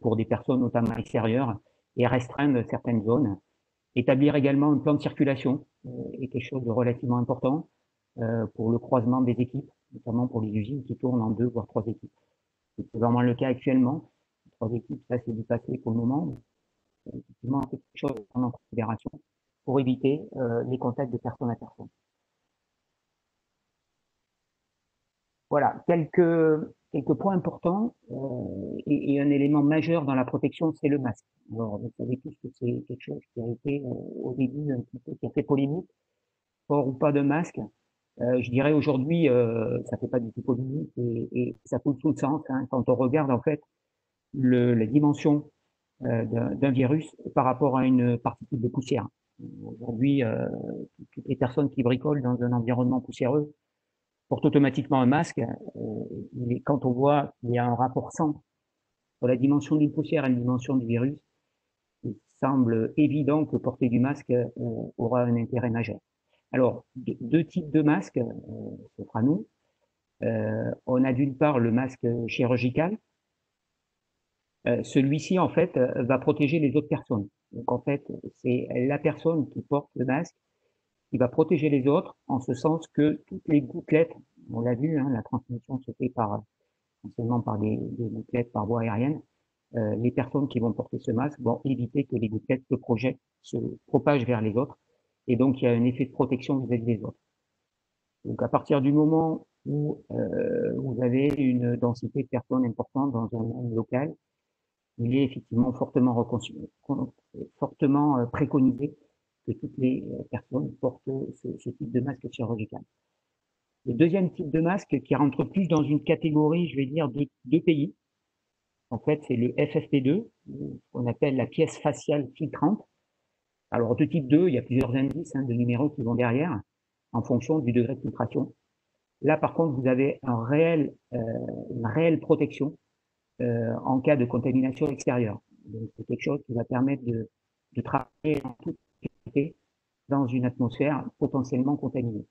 pour des personnes notamment extérieures et restreindre certaines zones. Établir également un plan de circulation est quelque chose de relativement important pour le croisement des équipes, notamment pour les usines qui tournent en 2 voire 3 équipes. C'est vraiment le cas actuellement. 3 équipes, ça c'est du passé pour le moment. Effectivement, c'est quelque chose à prendre en considération pour éviter les contacts de personne à personne. Voilà, quelques points importants et un élément majeur dans la protection, c'est le masque. Alors, vous savez tous que c'est quelque chose qui a été au début un petit peu, qui a fait polémique, port ou pas de masque. Je dirais aujourd'hui, ça fait pas du tout polémique et ça trouve tout le sens quand on regarde en fait la dimension d'un virus par rapport à une particule de poussière. Aujourd'hui, toutes les personnes qui bricolent dans un environnement poussiéreux portent automatiquement un masque. Quand on voit qu'il y a un rapport 100 sur la dimension d'une poussière et la dimension du virus, il semble évident que porter du masque aura un intérêt majeur. Alors, 2 types de masques s'offrent à nous. On a d'une part le masque chirurgical. Celui-ci, en fait, va protéger les autres personnes. Donc, en fait, c'est la personne qui porte le masque qui va protéger les autres, en ce sens que toutes les gouttelettes, on l'a vu, la transmission se fait essentiellement par des gouttelettes par voie aérienne. Les personnes qui vont porter ce masque vont éviter que les gouttelettes se propagent vers les autres, et donc il y a un effet de protection vis-à-vis des autres. Donc à partir du moment où vous avez une densité de personnes importante dans un même local, il est effectivement fortement préconisé que toutes les personnes portent ce type de masque chirurgical. Le deuxième type de masque qui rentre plus dans une catégorie, je vais dire, de pays, en fait, c'est le FFP2, qu'on appelle la pièce faciale filtrante. Alors, de type 2, il y a plusieurs indices de numéros qui vont derrière, en fonction du degré de filtration. Là, par contre, vous avez une réelle protection en cas de contamination extérieure. Donc, c'est quelque chose qui va permettre de travailler en toute sécurité dans une atmosphère potentiellement contaminée.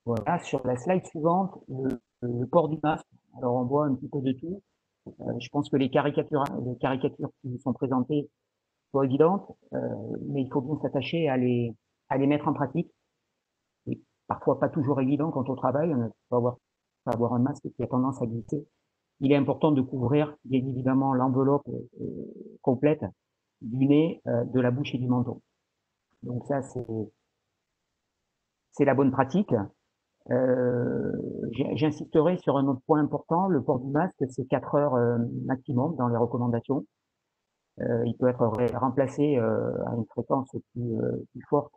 Voilà, sur la slide suivante, le port du masque. Alors, on voit un petit peu de tout. Je pense que les caricatures qui nous sont présentées sont évidentes, mais il faut bien s'attacher à les mettre en pratique. C'est parfois pas toujours évident quand on travaille. On peut avoir un masque qui a tendance à glisser. Il est important de couvrir, bien évidemment, l'enveloppe complète du nez, de la bouche et du menton. Donc ça, c'est la bonne pratique. J'insisterai sur un autre point important. Le port du masque, c'est 4 heures maximum dans les recommandations. Il peut être remplacé à une fréquence plus forte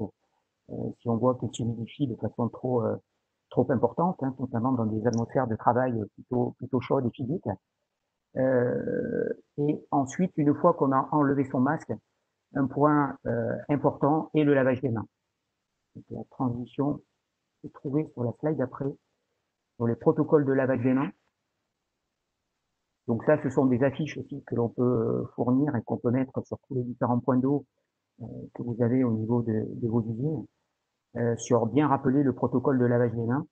si on voit qu'il s'humidifie de façon trop importante, hein, notamment dans des atmosphères de travail plutôt chaudes et physiques. Et ensuite, une fois qu'on a enlevé son masque, un point important est le lavage des mains. Donc, la transition est trouvée sur la slide d'après, sur les protocoles de lavage des mains. Donc ça, ce sont des affiches aussi que l'on peut fournir et qu'on peut mettre sur tous les différents points d'eau que vous avez au niveau de vos usines, sur bien rappeler le protocole de lavage des mains,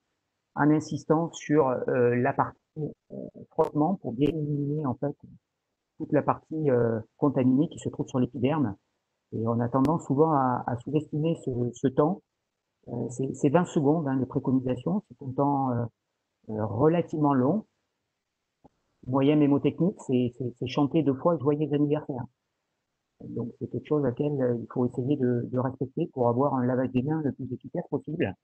en insistant sur la partie frottement pour bien éliminer en fait toute la partie contaminée qui se trouve sur l'épiderme. Et on a tendance souvent à sous-estimer ce temps. C'est 20 secondes hein, de préconisation, c'est un temps relativement long. Moyen mémotechnique, c'est chanter 2 fois joyeux anniversaire. Donc c'est quelque chose à laquelle il faut essayer de respecter pour avoir un lavage des mains le plus efficace possible.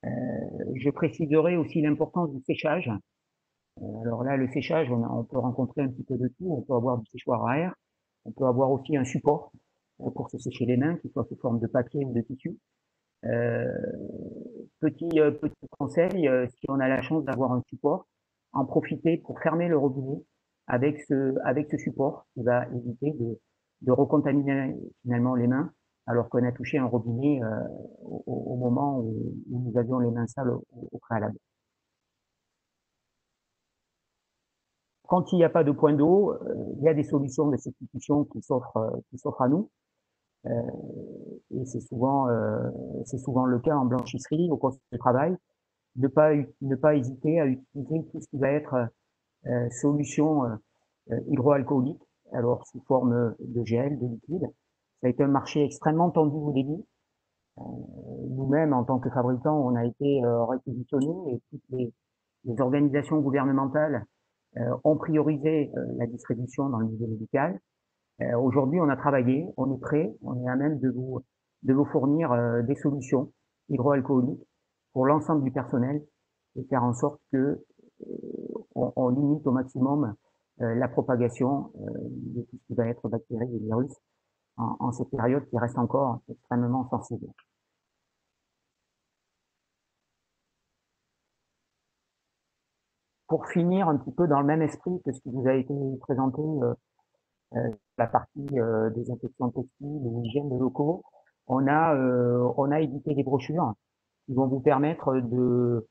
Je préciserai aussi l'importance du séchage. Alors là, le séchage, on peut rencontrer un petit peu de tout. On peut avoir du séchoir à air, on peut avoir aussi un support pour se sécher les mains, qu'il soit sous forme de papier ou de tissu. Petit conseil, si on a la chance d'avoir un support, en profiter pour fermer le robinet avec ce support qui va éviter de recontaminer finalement les mains alors qu'on a touché un robinet au moment où nous avions les mains sales au préalable. Quand il n'y a pas de point d'eau, il y a des solutions de substitution qui s'offrent à nous. Et c'est souvent le cas en blanchisserie, au poste de travail. Ne pas hésiter à utiliser tout ce qui va être solution hydroalcoolique, alors sous forme de gel, de liquide. Ça a été un marché extrêmement tendu au début. Nous-mêmes, en tant que fabricants, on a été réquisitionnés et toutes les organisations gouvernementales ont priorisé la distribution dans le milieu médical. Aujourd'hui, on a travaillé, on est prêt, on est à même de vous fournir des solutions hydroalcooliques pour l'ensemble du personnel et faire en sorte que on limite au maximum la propagation de tout ce qui va être bactéries et virus en cette période qui reste encore extrêmement sensible. Pour finir un petit peu dans le même esprit que ce qui vous a été présenté, la partie des infections textiles ou hygiène de locaux, on a édité des brochures qui vont vous permettre de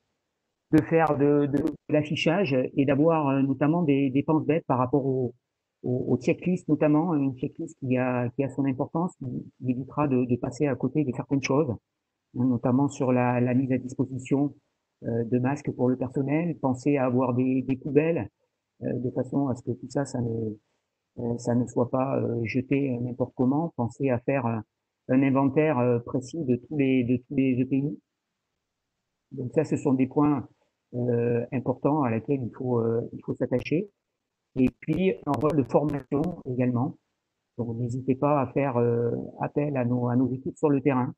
faire de l'affichage et d'avoir notamment des pense-bêtes par rapport au checklist, notamment une checklist qui a son importance, qui évitera de passer à côté de certaines choses, notamment sur la mise à disposition de masques pour le personnel, penser à avoir des poubelles de façon à ce que tout ça, ça ne soit pas jeté n'importe comment, penser à faire un inventaire précis de tous les EPI. Donc ça, ce sont des points importants à laquelle il faut s'attacher. Et puis, un rôle de formation également. Donc, n'hésitez pas à faire appel à nos équipes sur le terrain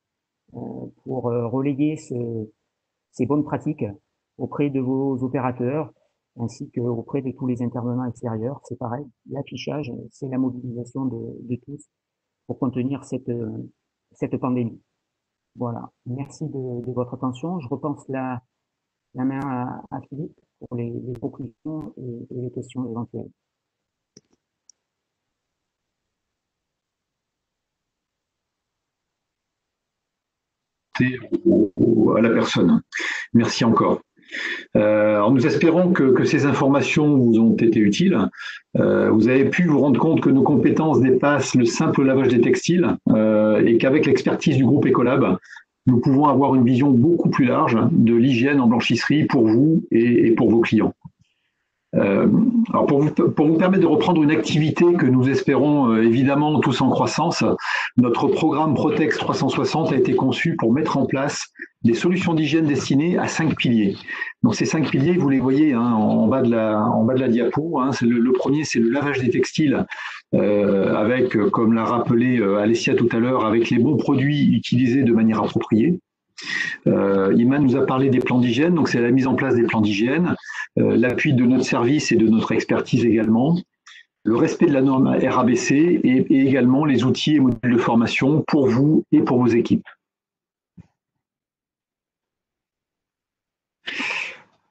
pour relayer ces bonnes pratiques auprès de vos opérateurs ainsi qu'auprès de tous les intervenants extérieurs. C'est pareil, l'affichage, c'est la mobilisation de tous pour contenir cette pandémie. Voilà, merci de votre attention. Je repense la main à Philippe pour les conclusions et les questions éventuelles.
À la personne. Merci encore. Alors nous espérons que ces informations vous ont été utiles. Vous avez pu vous rendre compte que nos compétences dépassent le simple lavage des textiles et qu'avec l'expertise du groupe Ecolab, nous pouvons avoir une vision beaucoup plus large de l'hygiène en blanchisserie pour vous et pour vos clients. Alors pour vous permettre de reprendre une activité que nous espérons évidemment tous en croissance, notre programme Protex 360 a été conçu pour mettre en place des solutions d'hygiène destinées à 5 piliers. Donc ces 5 piliers, vous les voyez en bas de la diapo. Le premier, c'est le lavage des textiles avec, comme l'a rappelé Alessia tout à l'heure, avec les bons produits utilisés de manière appropriée. Iman nous a parlé des plans d'hygiène, donc c'est la mise en place des plans d'hygiène, l'appui de notre service et de notre expertise également, le respect de la norme RABC et également les outils et modules de formation pour vous et pour vos équipes.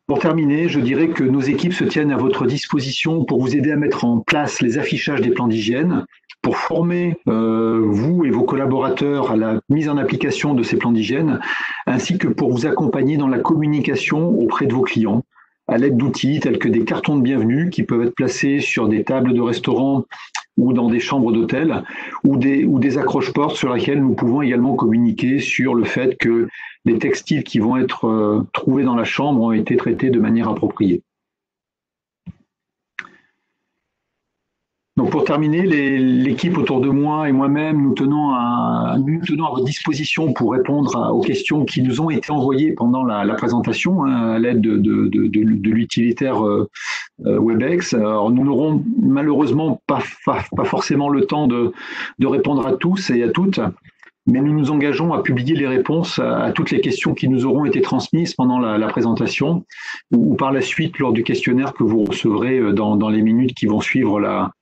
Pour terminer, je dirais que nos équipes se tiennent à votre disposition pour vous aider à mettre en place les affichages des plans d'hygiène, pour former vous et vos collaborateurs à la mise en application de ces plans d'hygiène, ainsi que pour vous accompagner dans la communication auprès de vos clients, à l'aide d'outils tels que des cartons de bienvenue qui peuvent être placés sur des tables de restaurant ou dans des chambres d'hôtel, ou des accroche-portes sur lesquelles nous pouvons également communiquer sur le fait que les textiles qui vont être trouvés dans la chambre ont été traités de manière appropriée. Donc pour terminer, l'équipe autour de moi et moi-même, nous tenons à votre disposition pour répondre aux questions qui nous ont été envoyées pendant la présentation à l'aide de l'utilitaire Webex. Alors, nous n'aurons malheureusement pas forcément le temps de répondre à tous et à toutes, mais nous nous engageons à publier les réponses à toutes les questions qui nous auront été transmises pendant la présentation ou par la suite lors du questionnaire que vous recevrez dans les minutes qui vont suivre la.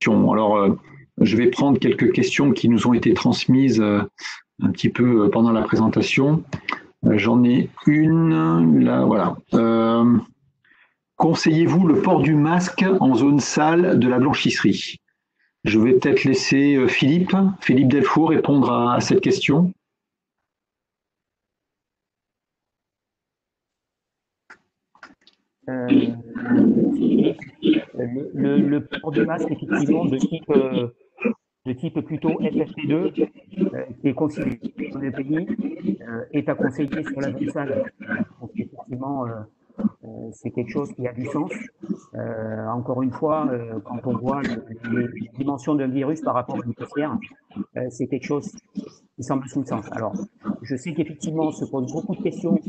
Alors, je vais prendre quelques questions qui nous ont été transmises un petit peu pendant la présentation. J'en ai une, là, voilà. Conseillez-vous le port du masque en zone sale de la blanchisserie? Je vais peut-être laisser Philippe Delfour répondre à cette question.
Le port du masque, effectivement, de type plutôt FFP2, qui est considéré dans le pays, est à conseiller sur la zone sale. Donc, effectivement, c'est quelque chose qui a du sens. Encore une fois, quand on voit les dimensions d'un virus par rapport à une poussière, c'est quelque chose qui semble sous le sens. Alors, je sais qu'effectivement, on se pose beaucoup de questions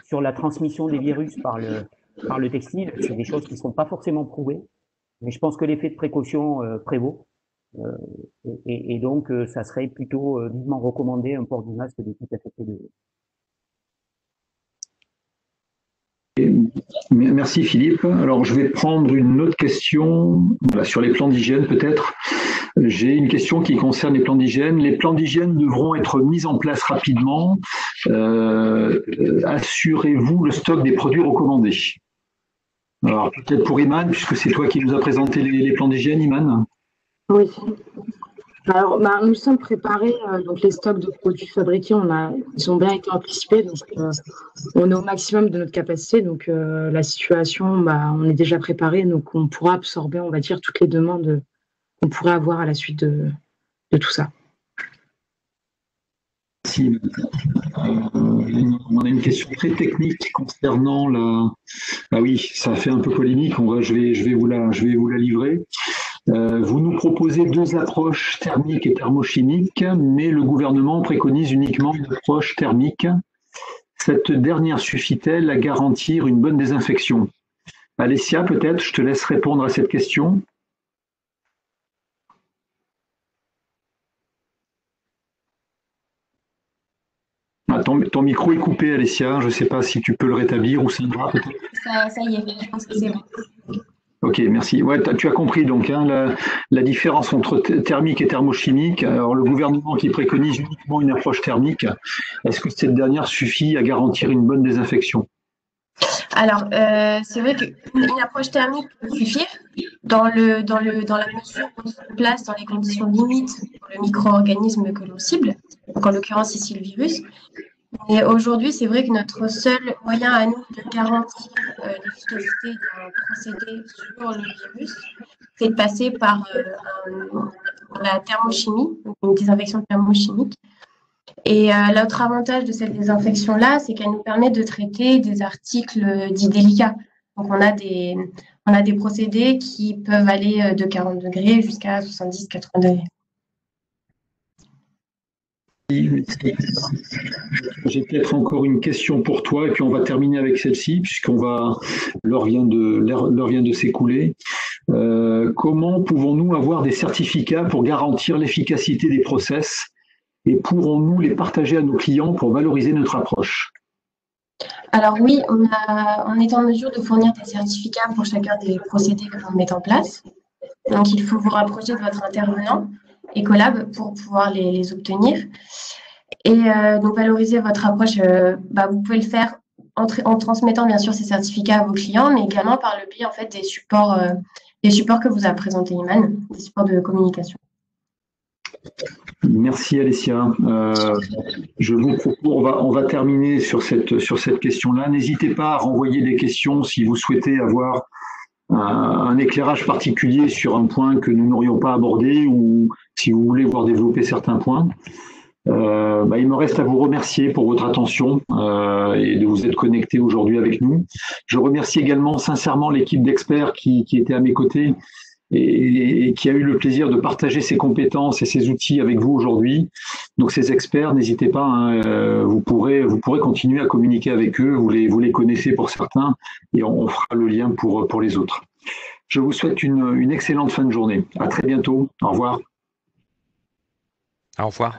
sur la transmission des virus par le textile. C'est des choses qui ne sont pas forcément prouvées, mais je pense que l'effet de précaution prévaut. Et donc, ça serait plutôt vivement recommandé un port du masque de type FFP2.
Merci Philippe. Alors je vais prendre une autre question sur les plans d'hygiène peut-être. J'ai une question qui concerne les plans d'hygiène. Les plans d'hygiène devront être mis en place rapidement. Assurez-vous le stock des produits recommandés? Alors peut-être pour Iman, puisque c'est toi qui nous as présenté les plans d'hygiène, Iman.
Oui. Alors, nous sommes préparés, donc les stocks de produits fabriqués, ils ont bien été anticipés, donc on est au maximum de notre capacité. Donc la situation, on est déjà préparé, donc on pourra absorber, on va dire, toutes les demandes qu'on pourrait avoir à la suite de tout ça.
Merci. On a une question très technique concernant la. Ah oui, ça fait un peu polémique. Je vais vous la livrer. Vous nous proposez deux approches thermiques et thermochimiques, mais le gouvernement préconise uniquement une approche thermique. Cette dernière suffit-elle à garantir une bonne désinfection? Alessia, peut-être, je te laisse répondre à cette question. Ah, ton micro est coupé, Alessia. Je ne sais pas si tu peux le rétablir ou Sandra, peut-être.
Ça y est, je pense que c'est bon.
Ok, merci. Ouais, tu as compris donc la différence entre thermique et thermochimique. Alors le gouvernement qui préconise uniquement une approche thermique, est-ce que cette dernière suffit à garantir une bonne désinfection?
Alors, c'est vrai qu'une approche thermique peut suffire dans la mesure où on se place dans les conditions limites pour le micro-organisme que l'on cible, donc en l'occurrence ici le virus. Et aujourd'hui, c'est vrai que notre seul moyen à nous de garantir l'efficacité d'un procédé sur le virus, c'est de passer par la thermochimie, donc une désinfection thermochimique. Et l'autre avantage de cette désinfection-là, c'est qu'elle nous permet de traiter des articles dits délicats. Donc, on a des procédés qui peuvent aller de 40 degrés jusqu'à 70-80 degrés.
J'ai peut-être encore une question pour toi et puis on va terminer avec celle-ci l'heure vient de s'écouler. Comment pouvons-nous avoir des certificats pour garantir l'efficacité des process et pourrons-nous les partager à nos clients pour valoriser notre approche?
Alors oui, on est en mesure de fournir des certificats pour chacun des procédés que l'on met en place. Donc, il faut vous rapprocher de votre intervenant Ecolab pour pouvoir les obtenir. Et donc, valoriser votre approche, vous pouvez le faire en transmettant bien sûr ces certificats à vos clients, mais également par le biais en fait, des supports que vous a présenté Iman, des supports de communication.
Merci Alessia. Je vous propose, on va terminer sur cette question-là. N'hésitez pas à renvoyer des questions si vous souhaitez avoir un éclairage particulier sur un point que nous n'aurions pas abordé ou si vous voulez voir développer certains points. Il me reste à vous remercier pour votre attention et de vous être connectés aujourd'hui avec nous. Je remercie également sincèrement l'équipe d'experts qui était à mes côtés et qui a eu le plaisir de partager ses compétences et ses outils avec vous aujourd'hui. Donc ces experts, n'hésitez pas, vous pourrez continuer à communiquer avec eux, vous les connaissez pour certains et on fera le lien pour les autres. Je vous souhaite une excellente fin de journée. À très bientôt. Au revoir.
Au revoir.